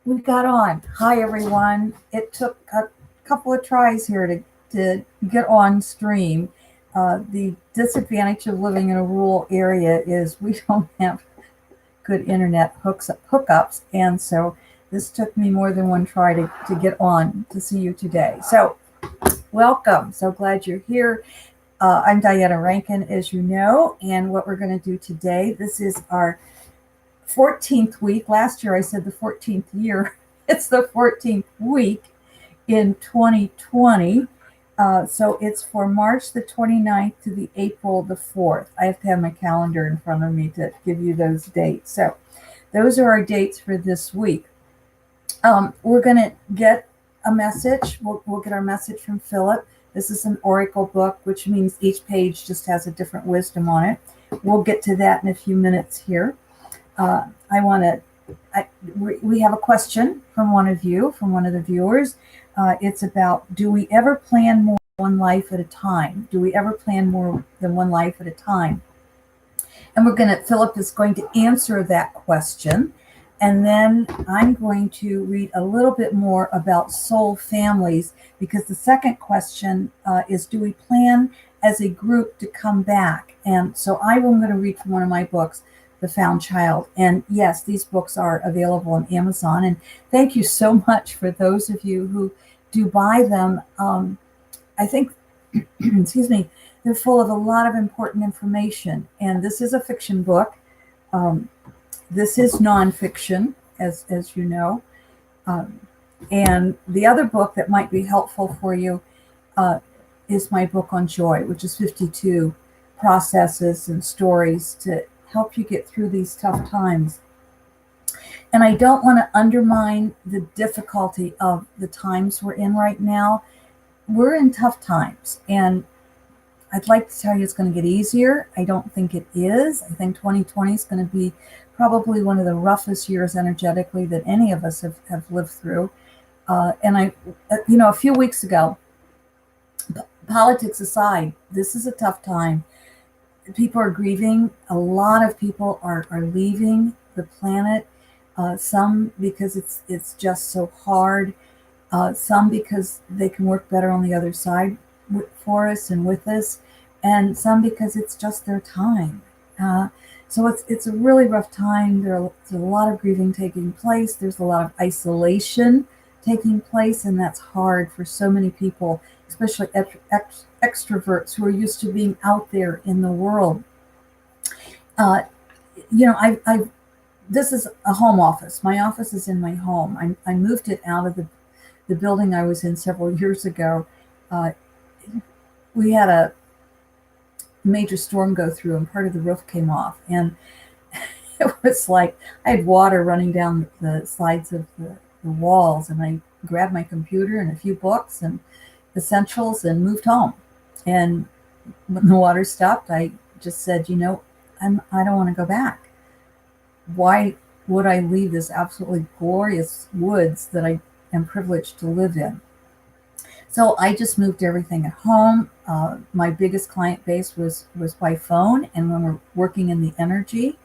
We got on. Hi, everyone. It took a couple of tries here to get on stream. The disadvantage of living in a rural area is we don't have good internet hookups, and so this took me more than one try to get on to see you today. So, welcome. So glad you're here. I'm Diana Rankin, as you know, and what we're going to do today, this is our 14th week. Last year I said the 14th year. It's the 14th week in 2020. So it's for March the 29th to the April the 4th. I have to have my calendar in front of me to give you those dates. So those are our dates for this week. We're going to get a message. We'll get our message from Phillip. This is an oracle book, which means each page just has a different wisdom on it. We'll get to that in a few minutes here. We have a question from one of you, from one of the viewers. It's about, do we ever plan more than one life at a time? Do we ever plan more than one life at a time? And Philip is going to answer that question. And then I'm going to read a little bit more about soul families, because the second question is, do we plan as a group to come back? And so I'm going to read from one of my books, The Found Child. And yes, these books are available on Amazon. And thank you so much for those of you who do buy them. I think, excuse me, they're full of a lot of important information. And this is a fiction book. This is nonfiction, as you know. And the other book that might be helpful for you is my book on joy, which is 52 processes and stories to help you get through these tough times. And I don't want to undermine the difficulty of the times we're in right now. We're in tough times, and I'd like to tell you it's going to get easier. I don't think it is. I think 2020 is going to be probably one of the roughest years energetically that any of us have lived through. And a few weeks ago, politics aside, this is a tough time. People are grieving. A lot of people are leaving the planet. Some because it's just so hard. Some because they can work better on the other side for us and with us, and some because it's just their time. So it's a really rough time. There's a lot of grieving taking place. There's a lot of isolation taking place, and that's hard for so many people, especially extroverts who are used to being out there in the world. This is a home office. My office is in my home. I moved it out of the building I was in several years ago. We had a major storm go through, and part of the roof came off, and it was like I had water running down the sides of the walls, and I grabbed my computer and a few books and essentials and moved home. And when the water stopped, I just said, I don't want to go back. Why would I leave this absolutely glorious woods that I am privileged to live in? So I just moved everything at home. My biggest client base was by phone, and when we're working in the energy,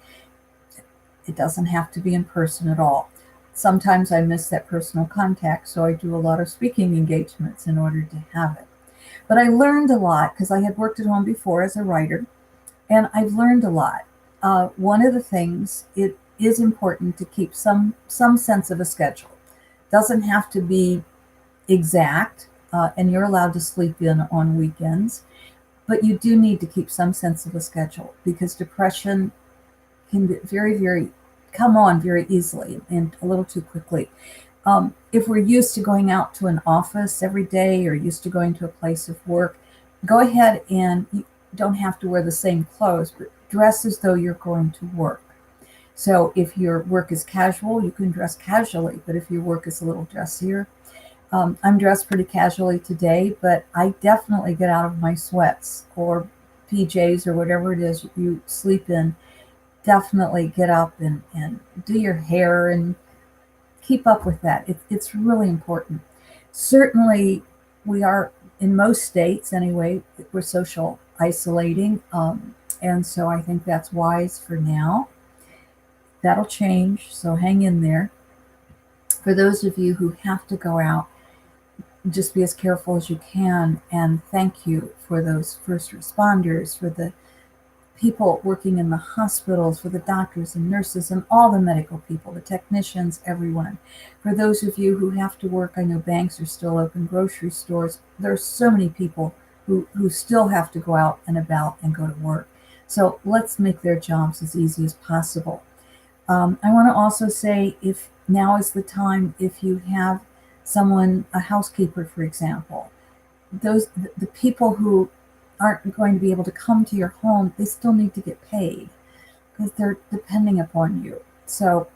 it doesn't have to be in person at all. Sometimes I miss that personal contact, so I do a lot of speaking engagements in order to have it. But I learned a lot because I had worked at home before as a writer, and I've learned a lot. One of the things, it is important to keep some sense of a schedule. Doesn't have to be exact, and you're allowed to sleep in on weekends, but you do need to keep some sense of a schedule, because depression can be come on very easily and a little too quickly. If we're used to going out to an office every day, or used to going to a place of work, go ahead, and you don't have to wear the same clothes, but dress as though you're going to work. So if your work is casual, you can dress casually, but if your work is a little dressier, I'm dressed pretty casually today, but I definitely get out of my sweats or PJs or whatever it is you sleep in. Definitely get up and do your hair and keep up with that. It's really important. Certainly, we are, in most states anyway, we're social isolating. And so I think that's wise for now. That'll change, so hang in there. For those of you who have to go out, just be as careful as you can. And thank you for those first responders, for the people working in the hospitals, for the doctors and nurses and all the medical people, the technicians, everyone. For those of you who have to work, I know banks are still open, grocery stores. There's so many people who still have to go out and about and go to work. So let's make their jobs as easy as possible. I want to also say, if now is the time, if you have someone, a housekeeper, for example, the people who aren't going to be able to come to your home, they still need to get paid because they're depending upon you. So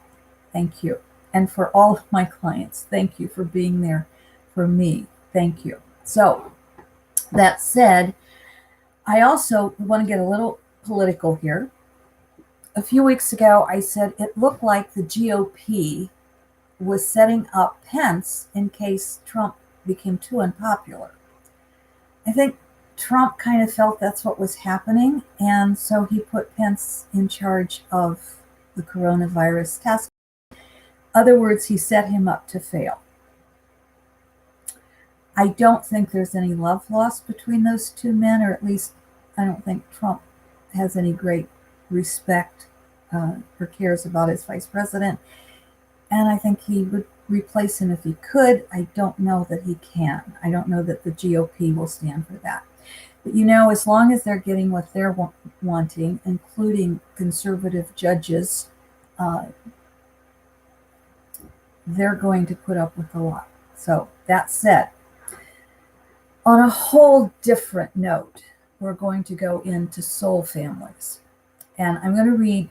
thank you. And for all of my clients, thank you for being there for me. Thank you. So that said, I also want to get a little political here. A few weeks ago, I said it looked like the GOP was setting up Pence in case Trump became too unpopular. I think Trump kind of felt that's what was happening, and so he put Pence in charge of the coronavirus task. In other words, he set him up to fail. I don't think there's any love lost between those two men, or at least I don't think Trump has any great respect or cares about his vice president. And I think he would replace him if he could. I don't know that he can. I don't know that the GOP will stand for that. But as long as they're getting what they're wanting, including conservative judges, they're going to put up with a lot. So that said, on a whole different note, we're going to go into soul families. And I'm going to read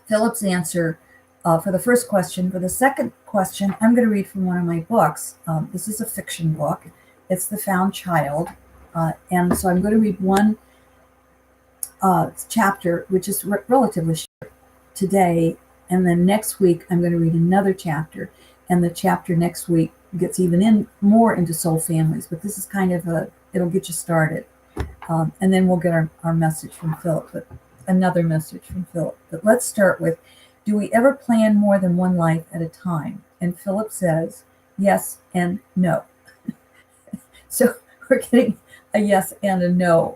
Philip's answer for the first question. For the second question, I'm going to read from one of my books. This is a fiction book. It's The Found Child. And so I'm going to read one chapter, which is relatively short today. And then next week, I'm going to read another chapter. And the chapter next week gets even more into soul families. But this is kind of it'll get you started. And then we'll get our message from Philip, but another message from Philip. But let's start with, do we ever plan more than one life at a time? And Philip says, yes and no. So we're getting a yes and a no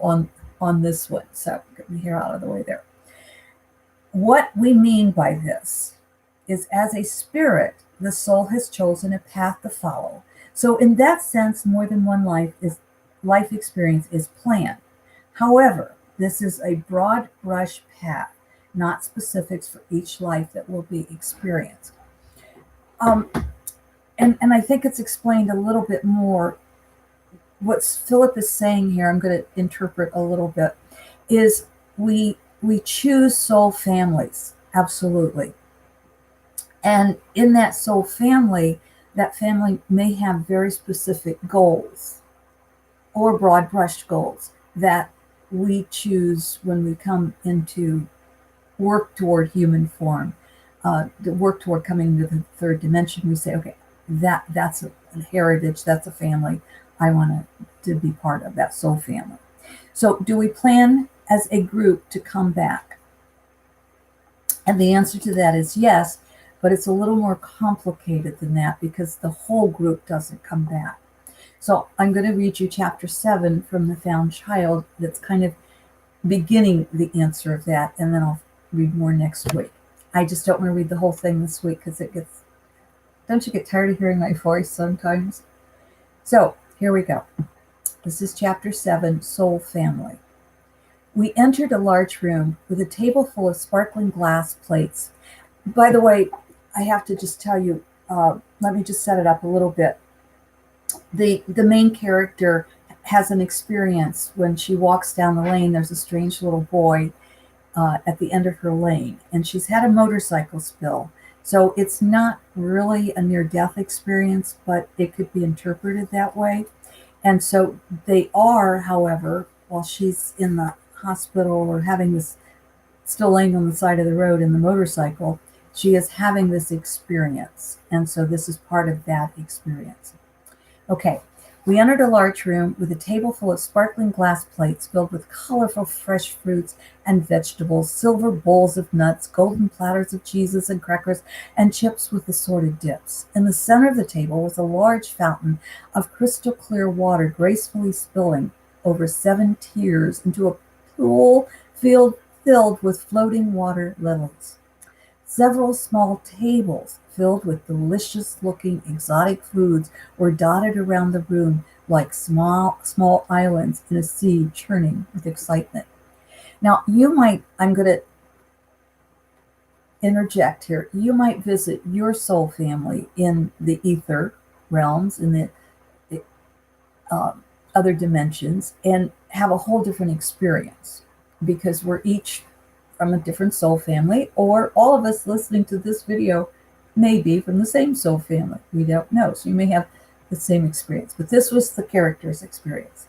on this one. So get my hair out of the way there. What we mean by this is, as a spirit, the soul has chosen a path to follow. So in that sense, more than one life experience is planned. However, this is a broad brush path, not specifics for each life that will be experienced. And I think it's explained a little bit more. What Philip is saying here, I'm going to interpret a little bit, is we choose soul families, absolutely. And in that soul family, that family may have very specific goals or broad brushed goals that we choose when we come into work toward human form, the work toward coming into the third dimension. We say, okay, that's a heritage, that's a family I want to be part of, that soul family. So do we plan as a group to come back? And the answer to that is yes, but it's a little more complicated than that because the whole group doesn't come back. So I'm going to read you chapter 7 from The Found Child. That's kind of beginning the answer of that, and then I'll read more next week. I just don't want to read the whole thing this week because don't you get tired of hearing my voice sometimes? So here we go. This is chapter 7, Soul Family. We entered a large room with a table full of sparkling glass plates. By the way, I have to just tell you, let me just set it up a little bit. The main character has an experience when she walks down the lane. There's a strange little boy at the end of her lane, and she's had a motorcycle spill. So it's not really a near-death experience, but it could be interpreted that way. And so they are, however, while she's in the hospital or having this, still laying on the side of the road in the motorcycle, she is having this experience. And so this is part of that experience. Okay, We entered a large room with a table full of sparkling glass plates filled with colorful fresh fruits and vegetables, silver bowls of nuts, golden platters of cheeses and crackers, and chips with assorted dips. In the center of the table was a large fountain of crystal clear water gracefully spilling over 7 tiers into a pool filled with floating water lilies. Several small tables filled with delicious-looking exotic foods were dotted around the room like small islands in a sea churning with excitement. Now, I'm going to interject here. You might visit your soul family in the ether realms, in the other dimensions, and have a whole different experience because we're each from a different soul family, or all of us listening to this video may be from the same soul family. We don't know. So you may have the same experience, but this was the character's experience.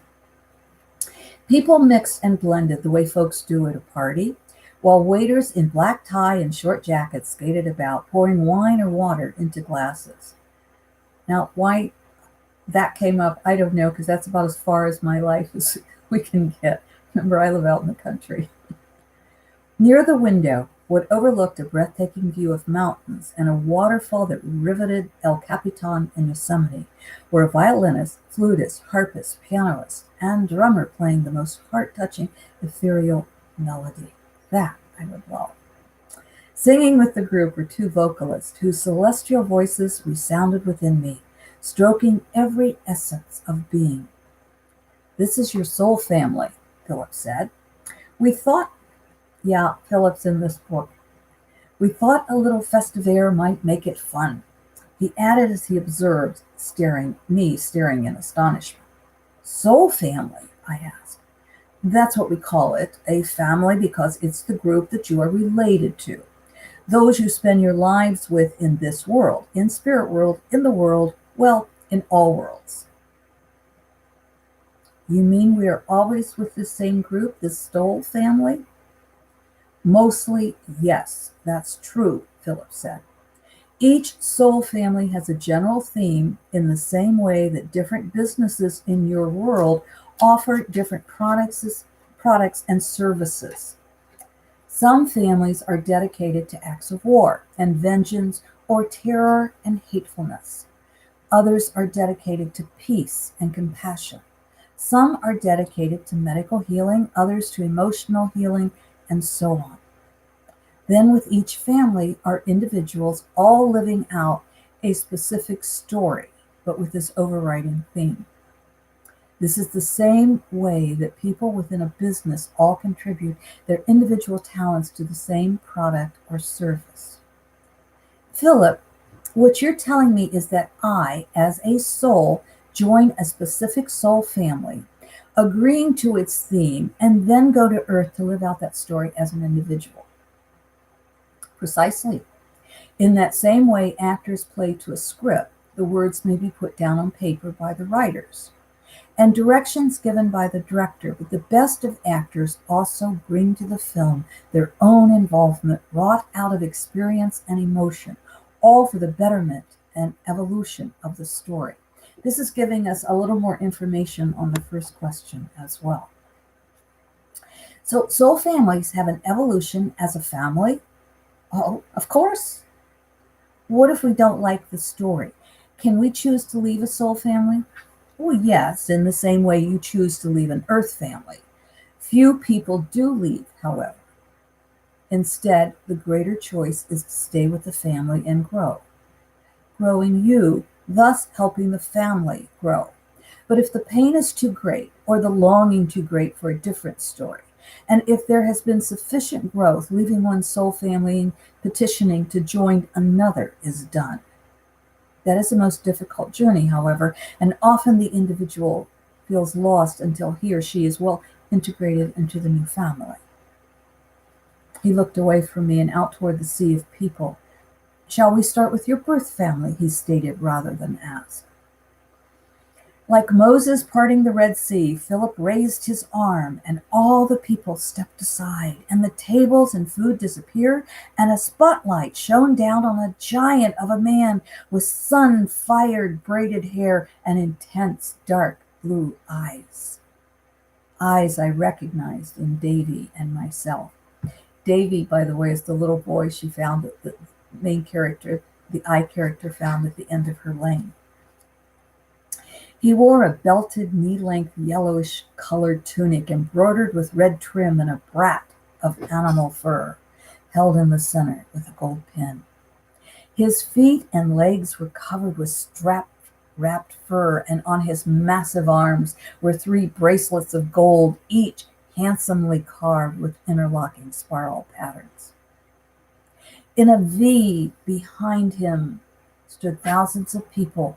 People mixed and blended the way folks do at a party, while waiters in black tie and short jackets skated about, pouring wine or water into glasses. Now, why that came up, I don't know, because that's about as far as my life as we can get. Remember, I live out in the country. Near the window, what overlooked a breathtaking view of mountains and a waterfall that riveted El Capitan in Yosemite, were a violinist, flutist, harpist, pianist, and drummer playing the most heart-touching, ethereal melody. That I would love. Singing with the group were two vocalists whose celestial voices resounded within me, stroking every essence of being. "This is your soul family," Phillip said. "We thought," yeah, Phillip's in this book, "we thought a little festive air might make it fun," he added as he observed, staring in astonishment. "Soul family?" I asked. "That's what we call it, a family, because it's the group that you are related to. Those you spend your lives with in this world, in spirit world, in the world, well, in all worlds." "You mean we are always with the same group, the soul family?" "Mostly, yes, that's true," Phillip said. "Each soul family has a general theme in the same way that different businesses in your world offer different products and services. Some families are dedicated to acts of war and vengeance or terror and hatefulness. Others are dedicated to peace and compassion. Some are dedicated to medical healing, others to emotional healing, and so on. Then with each family are individuals all living out a specific story, but with this overriding theme. This is the same way that people within a business all contribute their individual talents to the same product or service." "Phillip, what you're telling me is that I, as a soul, join a specific soul family, agreeing to its theme, and then go to Earth to live out that story as an individual." "Precisely. In that same way actors play to a script, the words may be put down on paper by the writers, and directions given by the director, but the best of actors also bring to the film their own involvement wrought out of experience and emotion, all for the betterment and evolution of the story." This is giving us a little more information on the first question as well. So soul families have an evolution as a family? Oh, of course. What if we don't like the story? Can we choose to leave a soul family? Well, yes, in the same way you choose to leave an earth family. Few people do leave, however. Instead, the greater choice is to stay with the family and grow. Growing you, thus helping the family grow. But if the pain is too great, or the longing too great for a different story, and if there has been sufficient growth, leaving one soul family and petitioning to join another is done. That is the most difficult journey, however, and often the individual feels lost until he or she is well integrated into the new family. He looked away from me and out toward the sea of people. "Shall we start with your birth family?" he stated rather than asked. Like Moses parting the Red Sea, Philip raised his arm, and all the people stepped aside, and the tables and food disappeared, and a spotlight shone down on a giant of a man with sun-fired braided hair and intense dark blue eyes. Eyes I recognized in Davy and myself. Davy, by the way, is the little boy she found at the main character, the eye character found at the end of her lane. He wore a belted, knee-length, yellowish-colored tunic embroidered with red trim and a brat of animal fur, held in the center with a gold pin. His feet and legs were covered with strap-wrapped fur, and on his massive arms were 3 bracelets of gold, each handsomely carved with interlocking spiral patterns. In a V behind him stood thousands of people,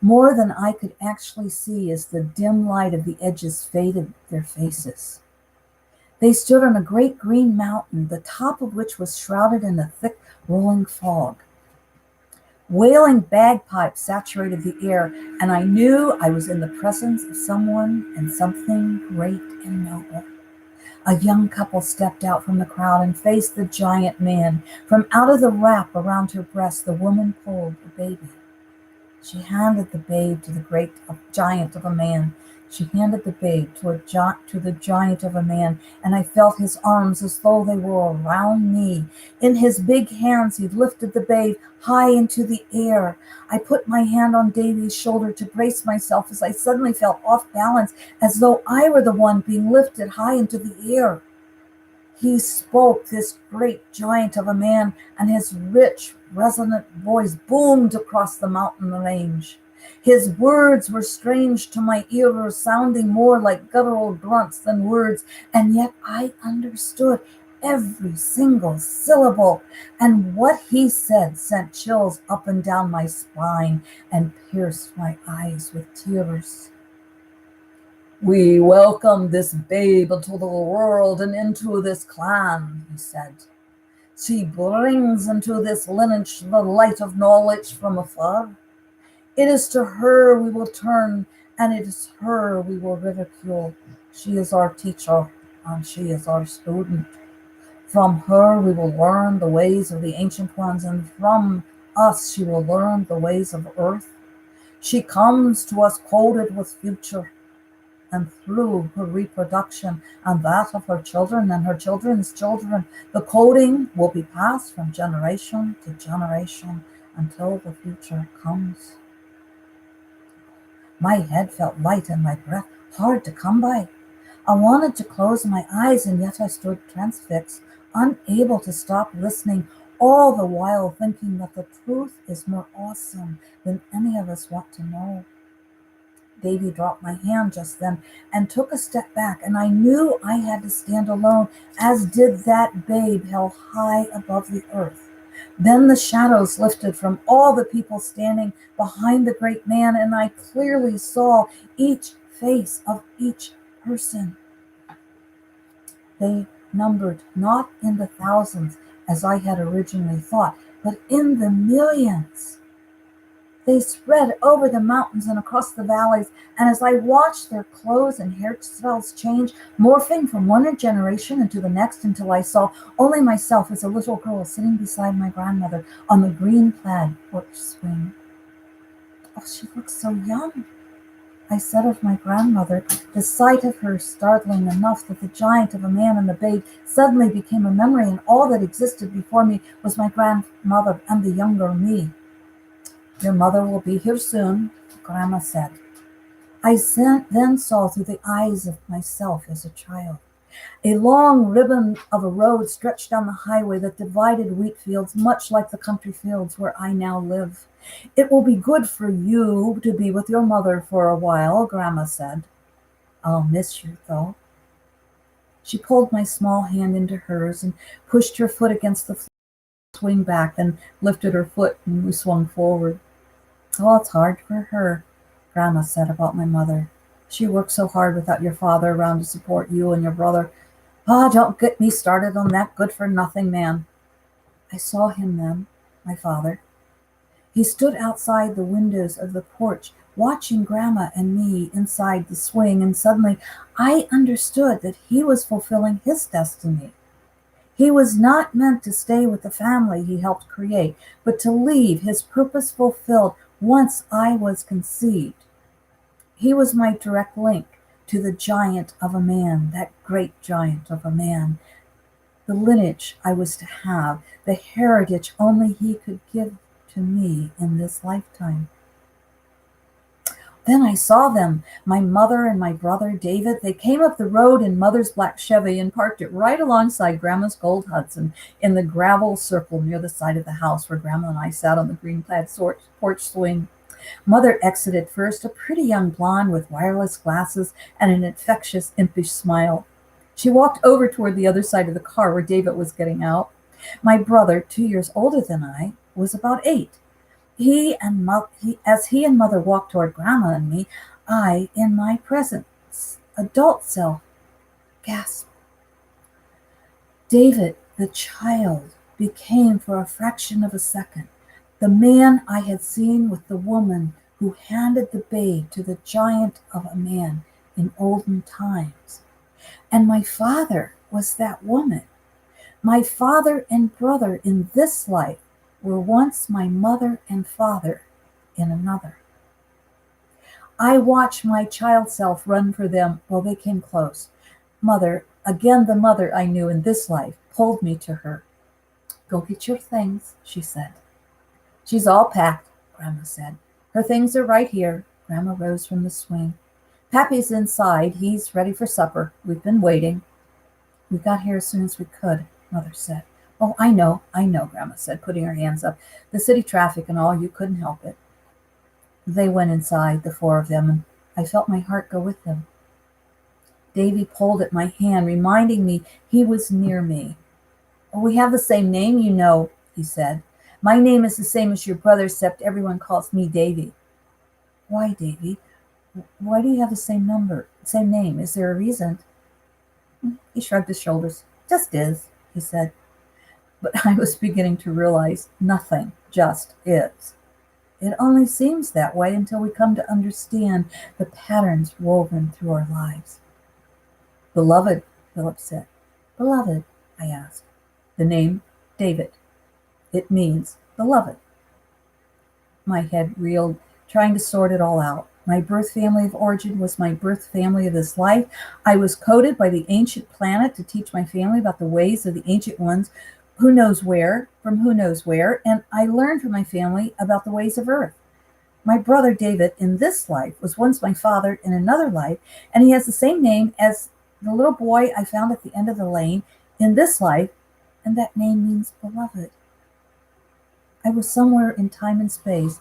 more than I could actually see as the dim light of the edges faded their faces. They stood on a great green mountain, the top of which was shrouded in a thick rolling fog. Wailing bagpipes saturated the air, and I knew I was in the presence of someone and something great and noble. A young couple stepped out from the crowd and faced the giant man. From out of the wrap around her breast, the woman pulled a baby. She handed the babe to the great giant of a man. She handed the babe to the giant of a man, and I felt his arms as though they were around me. In his big hands, he lifted the babe high into the air. I put my hand on Davy's shoulder to brace myself as I suddenly felt off balance, as though I were the one being lifted high into the air. He spoke, this great giant of a man, and his rich, resonant voice boomed across the mountain range. His words were strange to my ears, sounding more like guttural grunts than words, and yet I understood every single syllable, and what he said sent chills up and down my spine and pierced my eyes with tears. "We welcome this babe into the world and into this clan," he said. "She brings into this lineage the light of knowledge from afar. It is to her we will turn, and it is her we will ridicule. She is our teacher, and she is our student. From her we will learn the ways of the ancient ones, and from us she will learn the ways of earth. She comes to us coded with future, and through her reproduction and that of her children and her children's children, the coding will be passed from generation to generation until the future comes." My head felt light and my breath hard to come by. I wanted to close my eyes, and yet I stood transfixed, unable to stop listening, all the while thinking that the truth is more awesome than any of us want to know. Davy dropped my hand just then and took a step back, and I knew I had to stand alone, as did that babe held high above the earth. Then the shadows lifted from all the people standing behind the great man, and I clearly saw each face of each person. They numbered not in the thousands, as I had originally thought, but in the millions. They spread over the mountains and across the valleys, and as I watched their clothes and hairstyles change, morphing from one generation into the next, until I saw only myself as a little girl sitting beside my grandmother on the green plaid porch swing. "Oh, she looks so young," I said of my grandmother. The sight of her startling enough that the giant of a man and the babe suddenly became a memory, and all that existed before me was my grandmother and the younger me. "Your mother will be here soon," Grandma said. I then saw through the eyes of myself as a child. A long ribbon of a road stretched down the highway that divided wheat fields, much like the country fields where I now live. "It will be good for you to be with your mother for a while," Grandma said. "I'll miss you, though." She pulled my small hand into hers and pushed her foot against the swing back, then lifted her foot, and we swung forward. "Oh, it's hard for her," Grandma said about my mother. "She worked so hard without your father around to support you and your brother. Ah, don't get me started on that good-for-nothing man." I saw him then, my father. He stood outside the windows of the porch watching Grandma and me inside the swing, and suddenly I understood that he was fulfilling his destiny. He was not meant to stay with the family he helped create, but to leave his purpose fulfilled once I was conceived. He was my direct link to the giant of a man, that great giant of a man, the lineage I was to have, the heritage only he could give to me in this lifetime. Then I saw them, my mother and my brother David. They came up the road in Mother's black Chevy and parked it right alongside Grandma's gold Hudson in the gravel circle near the side of the house where Grandma and I sat on the green plaid porch swing. Mother exited first, a pretty young blonde with wireless glasses and an infectious, impish smile. She walked over toward the other side of the car where David was getting out. My brother, 2 years older than I, was about 8. As he and Mother walked toward Grandma and me, I, in my present adult self, gasped. David, the child, became for a fraction of a second the man I had seen with the woman who handed the babe to the giant of a man in olden times. And my father was that woman. My father and brother in this life were once my mother and father in another. I watched my child self run for them while they came close. Mother, again the mother I knew in this life, pulled me to her. Go get your things, she said. She's all packed, Grandma said. Her things are right here. Grandma rose from the swing. Pappy's inside. He's ready for supper. We've been waiting. We got here as soon as we could, Mother said. Oh, I know, Grandma said, putting her hands up. The city traffic and all, you couldn't help it. They went inside, the 4 of them, and I felt my heart go with them. Davy pulled at my hand, reminding me he was near me. Oh, we have the same name, you know, he said. My name is the same as your brother's, except everyone calls me Davy. Why, Davy? Why do you have the same name? Is there a reason? He shrugged his shoulders. Just is, he said. But I was beginning to realize nothing just is. It only seems that way until we come to understand the patterns woven through our lives. Beloved, Phillip said. Beloved, I asked. The name, David. It means beloved. My head reeled, trying to sort it all out. My birth family of origin was my birth family of this life. I was coded by the ancient planet to teach my family about the ways of the ancient ones, who knows where, from who knows where, and I learned from my family about the ways of Earth. My brother David in this life was once my father in another life, and he has the same name as the little boy I found at the end of the lane in this life, and that name means beloved. I was somewhere in time and space,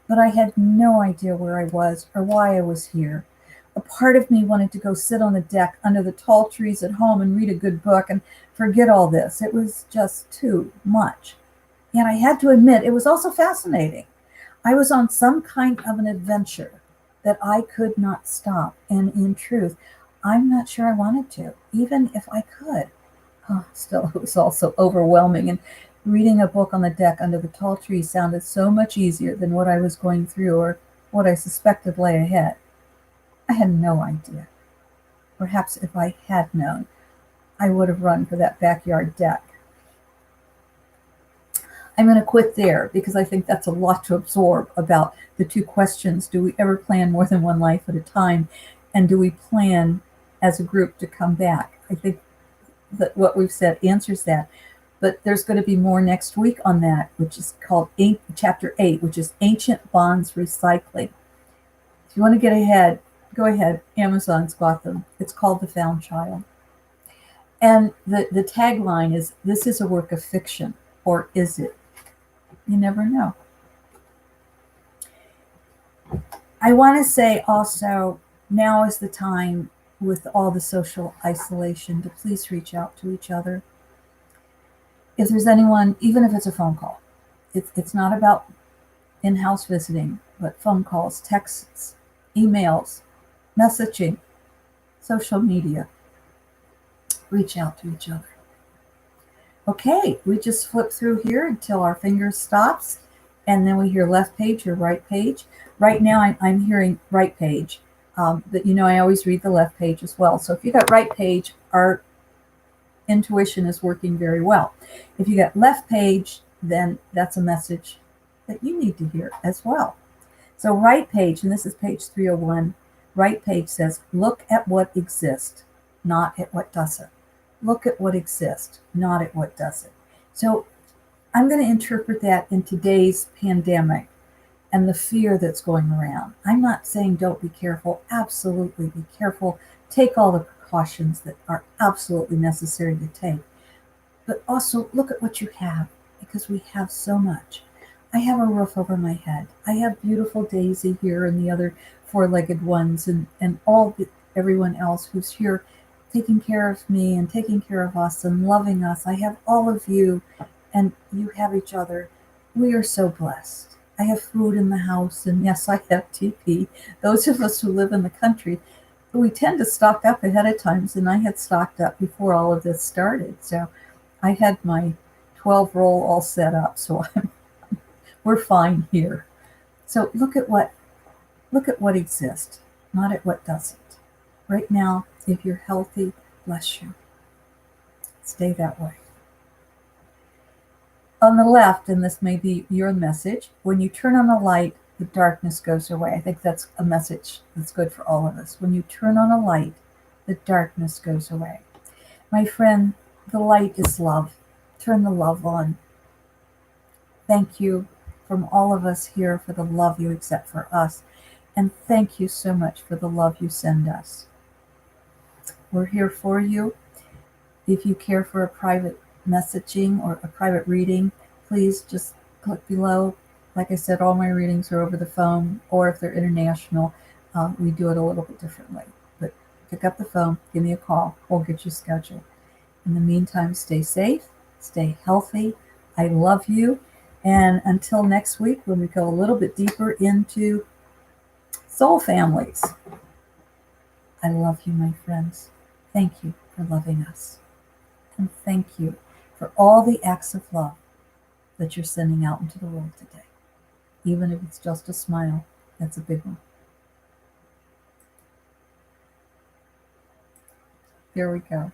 but I had no idea where I was or why I was here. A part of me wanted to go sit on the deck under the tall trees at home and read a good book and forget all this. It was just too much. Yet I had to admit it was also fascinating. I was on some kind of an adventure that I could not stop, and in truth, I'm not sure I wanted to, even if I could. Still, it was also overwhelming, and reading a book on the deck under the tall trees sounded so much easier than what I was going through or what I suspected lay ahead. I had no idea. Perhaps if I had known, I would have run for that backyard deck. I'm going to quit there because I think that's a lot to absorb about the 2 questions. Do we ever plan more than one life at a time? And do we plan as a group to come back? I think that what we've said answers that. But there's going to be more next week on that, which is called Chapter 8, which is Ancient Bonds Recycling. If you want to get ahead, go ahead. Amazon's got them. It's called The Found Child. And the tagline is, this is a work of fiction, or is it? You never know. I want to say also, now is the time with all the social isolation to please reach out to each other. If there's anyone, even if it's a phone call, it's not about in-house visiting, but phone calls, texts, emails, messaging, social media. Reach out to each other. Okay, we just flip through here until our finger stops, And then we hear left page or right page. Right now I'm hearing right page. But I always read the left page as well. So if you got right page, our intuition is working very well. If you got left page, then that's a message that you need to hear as well. So right page, and this is page 301, right page says, look at what exists, not at what doesn't. Look at what exists, not at what doesn't. So I'm going to interpret that in today's pandemic and the fear that's going around. I'm not saying don't be careful. Absolutely be careful. Take all the precautions that are absolutely necessary to take. But also look at what you have, because we have so much. I have a roof over my head. I have beautiful Daisy here and the other four-legged ones and everyone else who's here taking care of me and taking care of us and loving us. I have all of you and you have each other. We are so blessed. I have food in the house, and yes, I have TP. Those of us who live in the country, we tend to stock up ahead of times, and I had stocked up before all of this started. So I had my 12 roll all set up, so we're fine here. So look at what exists, not at what doesn't. Right now, if you're healthy, bless you. Stay that way. On the left, and this may be your message, when you turn on a light, the darkness goes away. I think that's a message that's good for all of us. When you turn on a light, the darkness goes away. My friend, the light is love. Turn the love on. Thank you from all of us here for the love you accept for us. And thank you so much for the love you send us. We're here for you. If you care for a private messaging or a private reading, please just click below. Like I said, all my readings are over the phone, or if they're international, we do it a little bit differently. But pick up the phone, give me a call, we'll get you scheduled. In the meantime, stay safe, stay healthy. I love you. And until next week, when we go a little bit deeper into soul families, I love you, my friends. Thank you for loving us. And thank you for all the acts of love that you're sending out into the world today. Even if it's just a smile, that's a big one. Here we go.